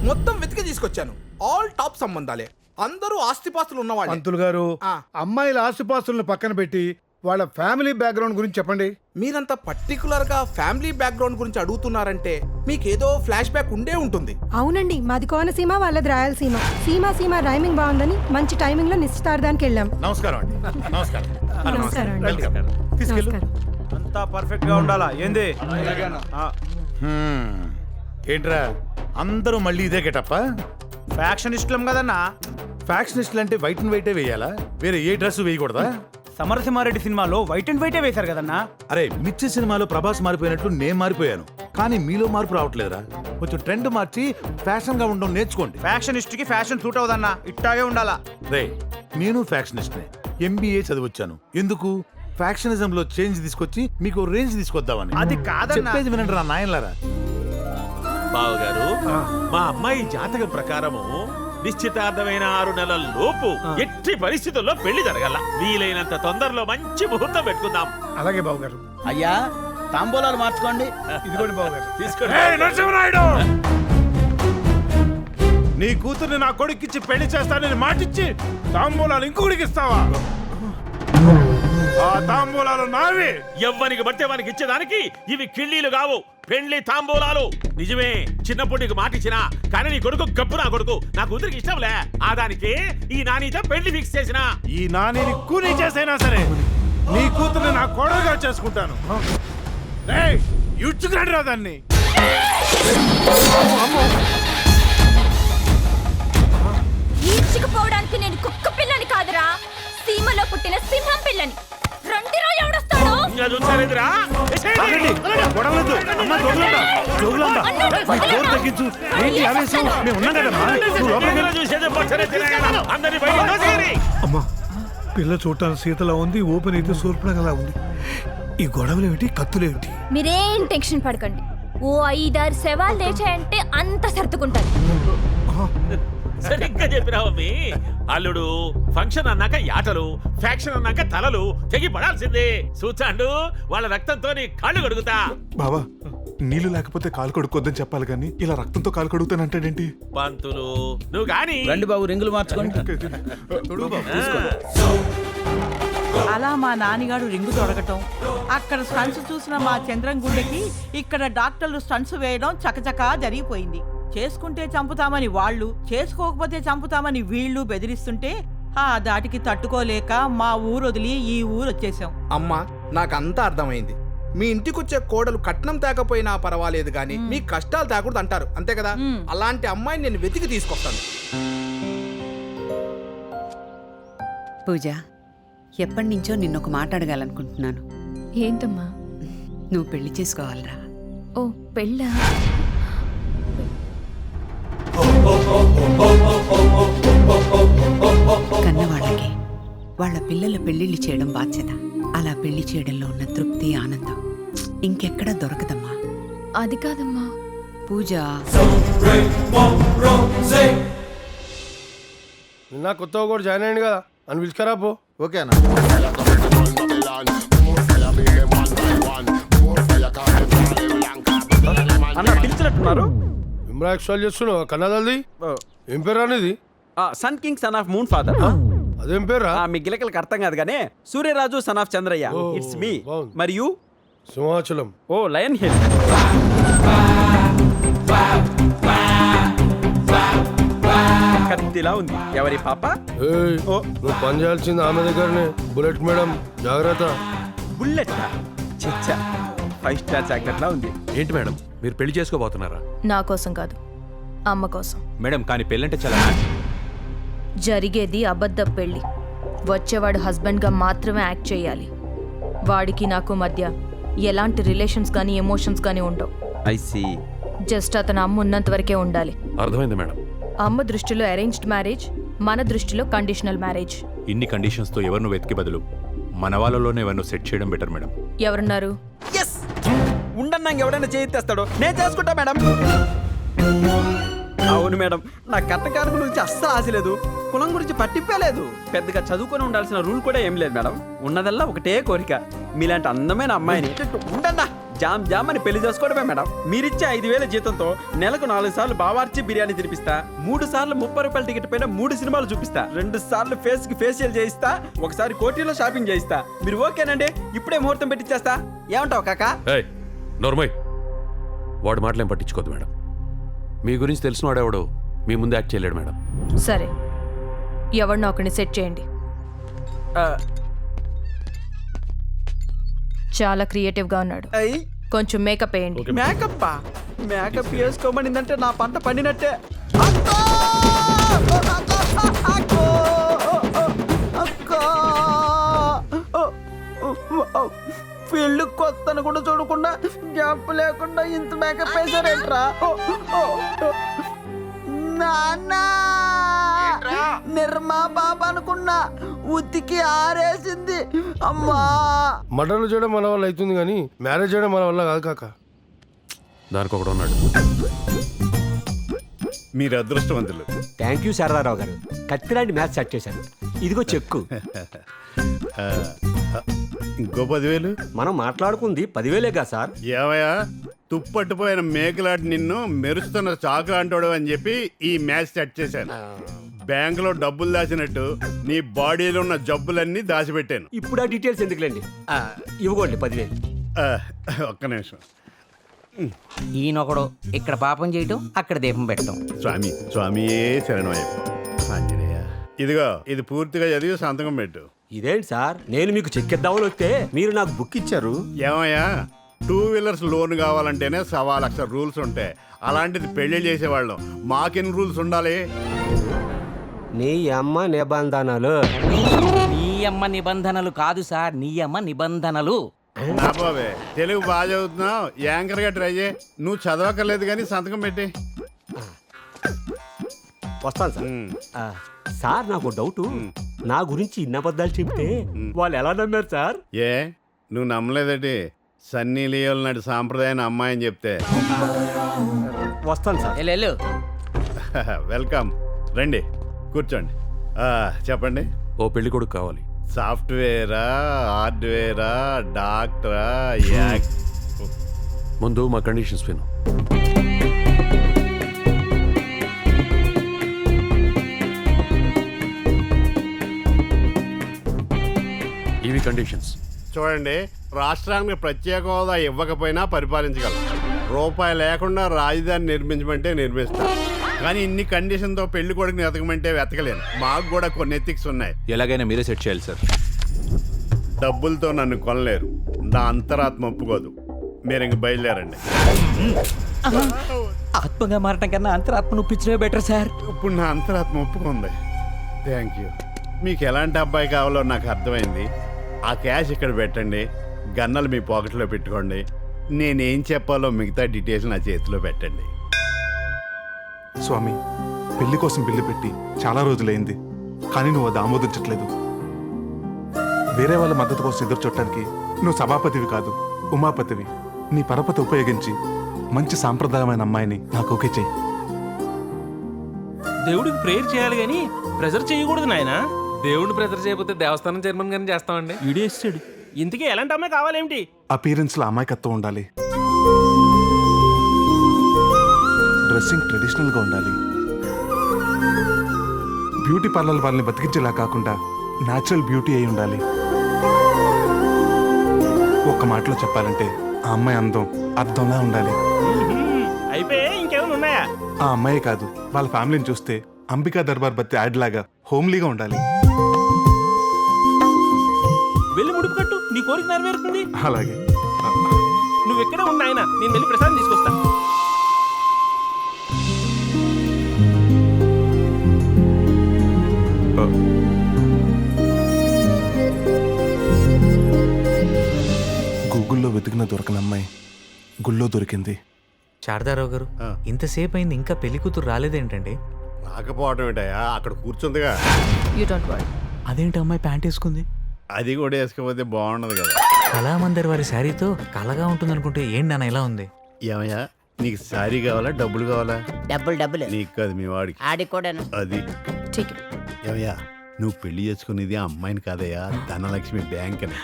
మొత్తం వెతికి తీసుకొచ్చాను. ఆల్ టాప్ సంబంధాలే, అందరూ ఆస్తిపాస్తులు ఉన్నవాళ్ళు. పంతులు గారు, అమ్మాయిల ఆస్తిపాస్తులను పక్కన పెట్టి వాళ్ళ ఫ్యామిలీ బ్యాక్గ్రౌండ్ గురించి చెప్పండి. మీరంత పర్టికులర్ గా ఫ్యామిలీ బ్యాక్గ్రౌండ్ గురించి అడుగుతున్నారంటే మీకేదో ఫ్లాష్ బ్యాక్ ఉండే ఉంటుంది. అవునండి, మాది కోనసీమ, వాళ్ళది రాయలసీమ. సీమ రైమింగ్ బాగుందని మంచి టైమింగ్ లో నిశ్చితార్థానికి వెళ్ళాం. నమస్కారం అండి. నమస్కారం. నమస్కారం అండి. వెల్కమ్. తీసుకెళ్ళు. అంతా పర్ఫెక్ట్ గా ఉండాలా ఏంది? ఏంట్రా అందరూ మళ్ళీ ఇదే గెటప్పా? ఫ్యాక్షనిస్టులం కదన్నా. ఫ్యాక్షనిస్టులు అంటే వైట్ అండ్ వైటే వేయాలా? వేరే ఏ డ్రెస్ వేయకూడదా? సమరసింహారెడ్డి సినిమాలో వైట్ అండ్ వైటే వేశారు కదన్నా. అరే మిర్చి సినిమాలో ప్రభాస్ మారిపోయినట్లు నేను మారిపోయాను, కానీ మీలో మార్పు రావట్లేదురా. కొంచెం ట్రెండ్ మార్చి ఫ్యాషన్ గా ఉండడం నేర్చుకోండి. ఫ్యాక్షనిస్ట్ కి ఫ్యాషన్ సూట్ అవుదన్నా, ఇట్టాగే ఉండాలా. రే నేను ఫ్యాక్షనిస్ట్నే, MBA చదివొచ్చాను. ఎందుకు? ఫ్యాక్షనిజం లో చేంజ్ తీసుకొచ్చి మీకు రేంజ్ తీసుకొద్దామని. అది కాదన్నా. చెప్పేది వినండి రా నాయనలారా. బావగారు, మా అమ్మాయి జాతకం ప్రకారము నిశ్చితార్థమైన 6 నెలల లోపు ఎట్టి పరిస్థితుల్లో పెళ్లి జరగాల. వీలైనంత తొందరలో మంచి ముహూర్తం పెట్టుకుందాం. అలాగే బాబు గారు. అయ్యా తాంబూలాలు మార్చుకోండి. ఇదిగోండి బాబు గారు. తీసుకోండి. నరసింహనాయుడు, నీ కూతుర్ని నా కొడుకిచ్చి పెళ్లి చేస్తానని మాటిచ్చి తాంబూలాలు ఇంకొకడికి ఇస్తావా? ఆ తాంబూలాలు నావి. ఎవ్వనికి బట్టే వానికి ఇచ్చేదానికి ఇవి కిళ్ళీలు కావు, పెళ్లి తాంబూలాలు. నిజమే, చిన్నప్పుడు నీకు మాట ఇచ్చినా, కానీ నీ కొడుకు గప్పు నా కొడుకు, నా కూతురికి ఇష్టంలే. ఆ దానికి ఈ నానితో పెళ్లి ఫిక్స్ చేసిన. ఈ నానిని కూనీ చేసైనా సరే నీ కూతుర్ని నా కోడలుగా చేసుకుంటాను. ఇచ్చుకురాడు రా దాన్ని. ఈడ్చుకుపోవడానికి నేను కుక్క పిల్లని కాదురా, సీమలో పుట్టిన సింహం పిల్లని. రండిరా ఎవడొస్తాడు? అమ్మా, పిల్ల చూడటానికి సీతలా ఉంది, ఓపెన్ అయితే సూర్పణగలా ఉంది. ఈ గొడవలేమిటి, కత్తులేమిటి? మీరేం టెన్షన్ పడకండి. ఓ 5-6 శవాలు లేచాయంటే అంత సర్దుకుంటాను. సరిగ్గా చెప్పినావమ్మి. అల్లుడు ఫంక్షన్ అన్నాక యాటలు, ఫ్యాక్షన్ అన్నాక తలలు తెగి పడాల్సిందే. చూచాండు, వాళ్ళ రక్తంతో నీ కాళ్ళు కడుగుతా. బావా, నీళ్లు లేకపోతే కాలు కడుక్కోద్దని చెప్పాలి కానీ ఇలా రక్తంతో కాలు కడుగుతానంటాడేంటి? పంతులు నువ్వు గాని రండి బాబు, రింగులు మార్చుకోండి. అలా మా నాన్నగారు రింగు తొడగటం, అక్కడ స్టన్స్ చూసిన మా చంద్రం గుండెకి ఇక్కడ డాక్టర్లు స్టన్స్ వేయడం చకచకా జరిగిపోయింది. చేసుకుంటే చంపుతామని వాళ్ళు, చేసుకోకపోతే చంపుతామని వీళ్ళు బెదిరిస్తుంటే ఆ దాటికి తట్టుకోలేక మా ఊరు వదిలి ఈ ఊరు వచ్చేసాం. అమ్మా, నాకంతా అర్థమైంది. మీ ఇంటికొచ్చే కోడలు కట్నం తేకపోయినా పర్వాలేదు గానీ మీ కష్టాలు తేకూడదు అంటారు, అంతే కదా? అలాంటి అమ్మాయిని నేను వెతికి తీసుకొస్తాను. పూజ, ఎప్పటి నుంచో నిన్నొక మాట అడగాలనుకుంటున్నాను. ఏంటమ్మా? నువ్వు పెళ్లి చేసుకోవాలరా. ఓ పెళ్ళా? కన్నవాళ్ళకి వాళ్ళ పిల్లల పెళ్లిళ్ళు చేయడం బాధ్యత. అలా పెళ్లి చేయడంలో ఉన్న తృప్తి, ఆనందం ఇంకెక్కడా దొరకదమ్మా. అది కాదమ్మా. పూజ, నిన్న కొత్తగా కూడా జాయిన్ అయ్యింది కదా అని పిలుచుకరా పో. ఓకేనా? అన్న పిలిచినట్టున్నారు. ఇమ్రా ఎక్స్ట్రాల్ చేస్తున్నావు కన్నదల్ది. ఏం పేరు అనేది? Son king son of moon father. అదేం పేరా? మీ గిలకలకు అర్థం కాదు కానీ Suryaraju son of Chandraiah. It's me. మరియు సింహాచలం. ఓ లయన్ హిల్. కత్తిలా ఉంది. ఎవరి పాప? నువ్వు పని చేయాల్సింది ఆమె దగ్గరనే. బుల్లెట్ మేడం, జాగ్రత్త. బుల్లెట్ చిచ్చా 5 స్టార్ చాక్లెట్ లా ఉంది. ఏంటి మేడం, మీరు పెళ్లి చేసుకోబోతున్నారా? నా కోసం కాదు, అమ్మ కోసం. మేడం, కానీ పెళ్ళంటే చాలా జరిగేది అబద్ధ పెళ్లి. వచ్చేవాడు హస్బెండ్గా మాత్రమే యాక్ట్ చేయాలి. వాడికి నాకు మధ్య ఎలాంటి రిలేషన్స్ కానీ ఎమోషన్స్ కానీ ఉండవు. I see. జస్ట్ అతను అమ్మ ఉన్నంత వరకే ఉండాలి. అర్థమైంది మేడం. అమ్మ దృష్టిలో అరేంజ్డ్ మ్యారేజ్, మన దృష్టిలో కండిషనల్ మ్యారేజ్. ఇన్ని కండిషన్స్ తో ఎవరిను వెతికి బదులు మన వాళ్ళలోనే ఎవరిను సెట్ చేయడం బెటర్ మేడం. ఎవరున్నారు? ఉండన్నా ఎవడైనా చేయిస్తాడో నేను చేసుకుంటా మేడం. అవును మేడం, నా కట్టకారు గురించి అస్సలు ఆశ లేదు, కులం గురించి పట్టింపలేదు, పెద్దగా చదువుకొని ఉండాల్సిన రూల్ కూడా ఏం లేదు మేడం. ఉన్నదల్లా ఒకటే కోరిక, మీలాంటి అందమైన అమ్మాయిని. ఉండన్నా జామ్ జామ్ అని పెళ్లి చేసుకోవడమే మేడం. మీరిచ్చే 5,000 జీతంతో నెలకు 4 సార్లు బావార్చి బిర్యానీ తినిపిస్తా, 3 సార్లు 30 రూపాయల టికెట్ పైన 3 సినిమాలు చూపిస్తా, 2 సార్లు ఫేస్ కి ఫేషియల్ చేయిస్తా, ఒకసారి కోటిలో షాపింగ్ చేయిస్తా. మీరు ఓకేనండి? ఇప్పుడే ముహూర్తం పెట్టిచ్చేస్తా. ఏమంటావు కాకా? నోర్మయ్, వాడు మాటలేం పట్టించుకోదు మేడం. మీ గురించి తెలిసిన వాడేవాడు మీ ముందు యాక్ట్ చేయలేడు మేడం. సరే, ఎవరినో ఒకరిని సెట్ చేయండి. చాలా క్రియేటివ్గా ఉన్నాడు, కొంచెం మేకప్ వేయండి. మేకప్ వేసుకోమనిందంటే నా పంట పండినట్టే. పెళ్ళి కొత్తను కూడా చూడకుండా గ్యాప్ లేకుండా ఇంత మేకప్ వేసారేంట్రా? నాన్నా, నిర్మా బాబా అనుకున్నా, ఉతికి ఆరేసింది. అమ్మా, మటన్లు చేయడం మన వల్ల అవుతుంది కానీ మ్యారేజ్ చేయడం మన వల్ల కాదు కాక. దానికి ఒకడు ఉన్నాడు. మీరు అదృష్టవంతులు. థ్యాంక్ యూ శారదారావు గారు. కత్తిలాంటి మ్యాచ్ సెట్ చేశారు. ఇదిగో చెక్కు. ఇంకో 10,000. మనం మాట్లాడుకుంది 10,000గా సార్. ఏవయ్యా, తుప్పట్టుపోయిన మేకలాంటి నిన్ను మెరుస్తున్న చాకు అంటాడు అని చెప్పి ఈ మ్యాచ్ సెట్ చేశాను. బ్యాంకులో డబ్బులు దాచినట్టు నీ బాడీలో ఉన్న జబ్బులన్నీ దాచిపెట్టాను. ఇప్పుడు ఆ డీటెయిల్స్ ఎందుకులేండి, ఇవ్వకోండి 10,000. ఒక్క నిమిషం. ఈయనొకడు ఇక్కడ పాపం చేయటం, అక్కడ దీపం పెట్టడం. స్వామి, స్వామియే శరణమయ్యప్ప. ఆంజనేయ, ఇదిగో ఇది పూర్తిగా చదివి సంతకం పెట్టు. ఇదేంటి సార్, నేను మీకు చెక్ ఇద్దామని వస్తే మీరు నాకు బుక్ ఇచ్చారు. ఏమయ్యా, 2 వీలర్స్ లోన్ కావాలంటేనే 1,00,000 రూల్స్ ఉంటాయి. అలాంటిది పెళ్లి చేసేవాళ్ళం, మాకెన్ని రూల్స్ ఉండాలి? నీ అమ్మ నిబంధనలు. నీ అమ్మ నిబంధనలు కాదు సార్, నీ అమ్మ నిబంధనలు. నా బాబే, తెలుగు బాగా చదువుతున్నావు, యాంకర్ గా ట్రై చేయి. నువ్వు చదవక్కర్లేదు కానీ సంతకం పెట్టి. వస్తాను సార్. సార్, నాకు డౌట్. నా గురించి ఇన్ని అబద్ధాలు చెప్తే వాళ్ళు ఎలా నమ్మారు సార్? ఏ, నువ్వు నమ్మలేదటి? సన్నీ లియోల్ నాటి సాంప్రదాయాన్ని అమ్మాయిని చెప్తే. వస్తాను సార్. వెల్కమ్, రండి కూర్చోండి. చెప్పండి. ఓ పెళ్లి కొడుకు కావాలి. సాఫ్ట్వేరా, హార్డ్వేరా, డాక్టరా? ముందు మా కండిషన్స్ విను. ఇవి కండిషన్స్. చూడండి, రాష్ట్రానికి ప్రత్యేక హోదా ఇవ్వకపోయినా పరిపాలించగలం. రూపాయి లేకుండా రాజధాని నిర్మించమంటే నిర్మిస్తాం. కానీ ఇన్ని కండిషన్తో పెళ్లి కొడుకుని వెతకమంటే వెతకలేను. మాకు కూడా కొన్ని ఎథిక్స్ ఉన్నాయి. ఎలాగైనా మీరే సెట్ చేయాలి సార్. డబ్బులతో నన్ను కొనలేరు, నా అంతరాత్మ ఒప్పుకోదు. మీరు ఇంక బయలుదేరండి. ఆత్మగా మారటం కన్నా అంతరాత్మ ఒప్పించడమే బెటర్ సార్. ఇప్పుడు నా అంతరాత్మ ఒప్పుకుంది. Thank you. మీకు ఎలాంటి అబ్బాయి కావాలో నాకు అర్థమైంది. ఆ క్యాష్ ఇక్కడ పెట్టండి, గన్నలు మీ పాకెట్లో పెట్టుకోండి. నేనేం చెప్పాలో మిగతా డీటెయిల్స్ నా చేతిలో పెట్టండి. స్వామి, పెళ్లి కోసం బిల్లు పెట్టి చాలా రోజులైంది, కానీ నువ్వు అది ఆమోదించట్లేదు. వేరే వాళ్ళ మద్దతు కోసం ఎదురు చూడటానికి నువ్వు సభాపతివి కాదు, ఉమాపతివి. నీ పరపతి ఉపయోగించి మంచి సాంప్రదాయమైన అమ్మాయిని నాకు ఓకే చెయ్యి. దేవుడికి ప్రేయర్ చేయాలి కానీ ప్రెజర్ చేయకూడదు నాయన. దేవుడిని ప్రెజర్ చేయకపోతే దేవస్థానం చైర్మన్ గారిని చేస్తామండి. వీడియోస్తాడు. ఇంతకీ ఎలాంటి అమ్మాయి కావాలేమిటి? అపీరెన్స్ లో అమాయకత్వం ఉండాలి, డ్రెస్సింగ్ ట్రెడిషనల్ గా ఉండాలి, బ్యూటీ పార్లర్ వాళ్ళని బతికించేలా కాకుండా న్యాచురల్ బ్యూటీ అయి ఉండాలి. ఒక్క మాటలో చెప్పాలంటే ఆ అమ్మాయి అందం అర్థంలా ఉండాలి. అయిపోయి ఇంకేమైనా ఉన్నాయా? ఆ అమ్మాయి కాదు, వాళ్ళ ఫ్యామిలీని చూస్తే అంబికా దర్బార్ బత్తి యాడ్ లాగా హోమ్లీగా ఉండాలి. వెళ్ళి ముడుపు కట్టు, నీ కోరిక నెరవేరుతుంది. అలాగే. నువ్వు ఎక్కడే ఉన్నా ఆయన, నేను వెళ్ళి ప్రసాదం తీసుకొస్తా. గూగుల్లో వెతికిన దొరకని అమ్మాయి గుళ్ళో దొరికింది. శారదారావు గారు, ఇంతసేపు అయింది ఇంకా పెళ్లి కూతురు రాలేదేంటండి? రాకపోవడం ఏంటయా, అక్కడ కూర్చుందిగా. అదేంటి అమ్మాయి ప్యాంట్ వేసుకుంది? అది కూడా వేసుకోకపోతే బాగుండదు కదా. కళామందరి వారి శారీతో కళగా ఉంటుంది అనుకుంటే ఏంటి నాన్న ఇలా ఉంది? ఏమయ్యా, నీకు శారీ కావాలా డబ్బులు కావాలా? డబ్బులు. నీకు కాదు, మీ వాడికి. ఆడికి కూడా. అది ఏమయ్యా, నువ్వు పెళ్లి చేసుకునేది ఆ అమ్మాయిని కాదయ్యా, ధనలక్ష్మి బ్యాంక్ అని.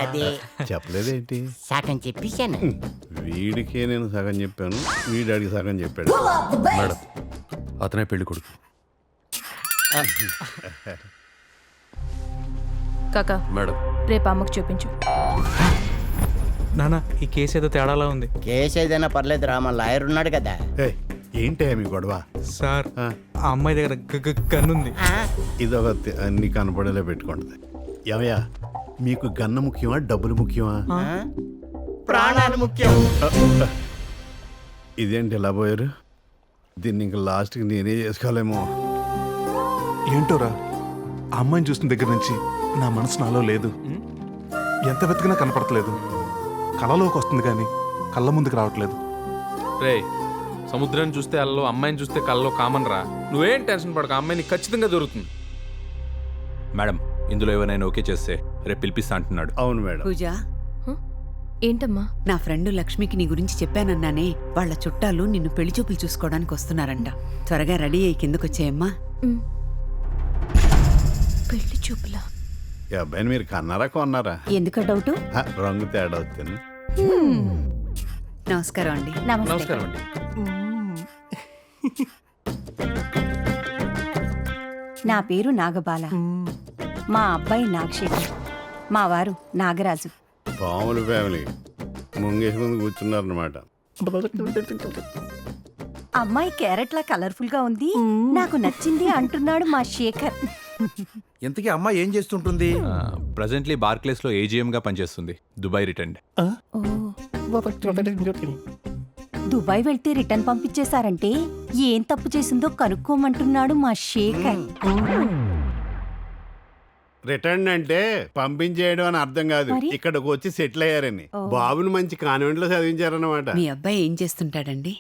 అదే చెప్పలేదేంటి? సగం చెప్పేశాను. వీడికే నేను సగం చెప్పాను, వీడాడికి సగం చెప్పాడు. మేడం అతనే పెళ్లి కొడుకు. కాకా మేడం రేపు అమ్మకు చూపించు. నానా ఈ కేసు ఏదో తేడాలా ఉంది. కేసు ఏదైనా పర్లేదు రా, మా లాయర్ ఉన్నాడు కదా. ఏంటయ్యా మీ గొడవ? సార్ ఆ అమ్మాయి దగ్గర గన్నుంది. ఇదొక అన్ని కనపడేలా పెట్టుకుంటుంది. ఏమయ్యా మీకు గన్న ముఖ్యమా డబ్బులు ముఖ్యమా? ప్రాణాలు ముఖ్యం. ఇదేంటి ఎలా పోయారు? దీన్ని ఇంకా లాస్ట్కి నేనే చేసుకోలేమో. ఏంటోరా, ఆ అమ్మాయిని చూసిన దగ్గర నుంచి నా మనసు నాలో లేదు. ఎంత వెతికినా కనపడట్లేదు. కళలోకి వస్తుంది కానీ కళ్ళ ముందుకు రావట్లేదు. రే సముద్రాన్ని చూస్తే అల్లో, అమ్మాయిని చూస్తే కళ్ళలో కామన్ రా. నువ్వేం టెన్షన్ పడక, అమ్మాయి నీకు ఖచ్చితంగా దొరుకుతుంది. మేడం ఇందులో ఏమైనా ఓకే చేస్తే రేపు పిలిపిస్తా అంటున్నాడు. అవును మేడం. పూజ, ఏంటమ్మా? నా ఫ్రెండ్ లక్ష్మికి నీ గురించి చెప్పానన్నానే, వాళ్ళ చుట్టాలు నిన్ను పెళ్లి చూపులు చూసుకోవడానికి వస్తున్నారంట. త్వరగా రెడీ అయ్యి కిందకు వచ్చేయమ్మా. పెళ్లి చూపులా? ఈ అబ్బాయిని మీరు కన్నారా కొన్నారా? ఎందుకు డౌట్? రంగు తేడా అవుతాను. నమస్కారం అండి. నమస్కారం అండి. నా పేరు నాగబాల. మా అబ్బాయి నాగశేఖర్, మా వారు నాగరాజు. పాముల ఫ్యామిలీ ముంగేసుకుని కూర్చున్నారనమాట. అమ్మాయి క్యారెట్ లా కలర్ఫుల్ గా ఉంది, నాకు నచ్చింది అంటున్నాడు మా శేఖర్. ఇంతకీ అమ్మాయి ఏం చేస్తుంటుంది? ప్రెసెంట్లీ బార్క్లేస్ లో ఏజీఎం గా పనిచేస్తుంది. Dubai return. దుబాయ్ వెళ్తే రిటర్న్ పంపించేశారంటే ఏం తప్పు చేసిందో కనుక్కోమంటున్నాడు మా శేఖర్. రిటర్న్ అంటే పంపించేయడం అని అర్థం కాదు, ఇక్కడికి వచ్చి సెటిల్ అయ్యారని. బాబుని మంచి కాన్వెంట్ లో చదివించారన్నమాట. మీ అబ్బాయి ఏం చేస్తుంటాడండి?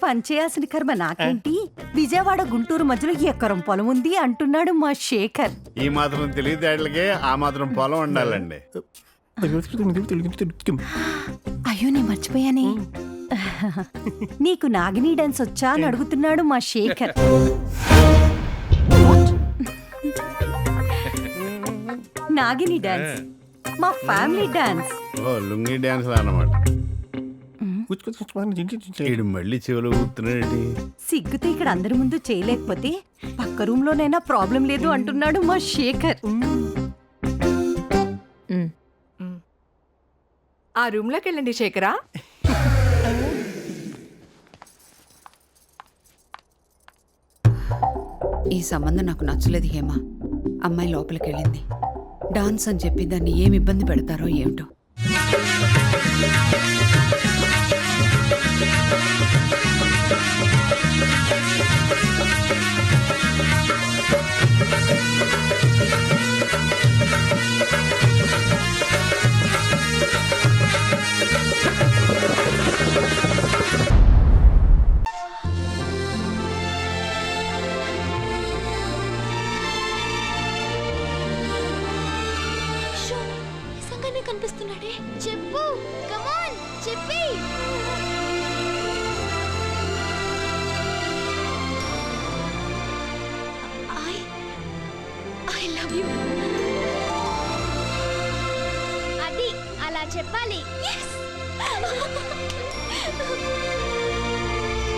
పనిచేయాల్సిన కర్మ నాకేంటి, విజయవాడ గుంటూరు మధ్యలో ఎకరం పొలం ఉంది అంటున్నాడు మా శేఖర్. ఈ మాత్రం తెలివితేటలకే ఆ మాత్రం పొలం ఉండాలండి. అయ్యో నేను మర్చిపోయానే, నీకు నాగిని డాన్స్ వచ్చా అని అడుగుతున్నాడు మా శేఖర్. నాగిని డాన్స్ మా ఫ్యామిలీ డాన్స్. ఓ లుంగి డాన్స్ అన్నమాట. మళ్ళీ చెవులు ఊపుతున్నాడు. సిగ్గుతో ఇక్కడ అందరి ముందు చేయలేకపోతే పక్క రూమ్ లోనైనా ప్రాబ్లం లేదు అంటున్నాడు మా శేఖర్. ఆ రూమ్ లోకి వెళ్ళండి శేఖరా. ఈ సంబంధం నాకు నచ్చలేదు హేమ. అమ్మాయి లోపలికి వెళ్ళింది. డాన్స్ అని చెప్పి దాన్ని ఏమి ఇబ్బంది పెడతారో ఏమిటో. కనిపిస్తున్నాడే. చెప్పు, కమాన్ చెప్పి. I love you. అది అలా చెప్పాలి. Yes.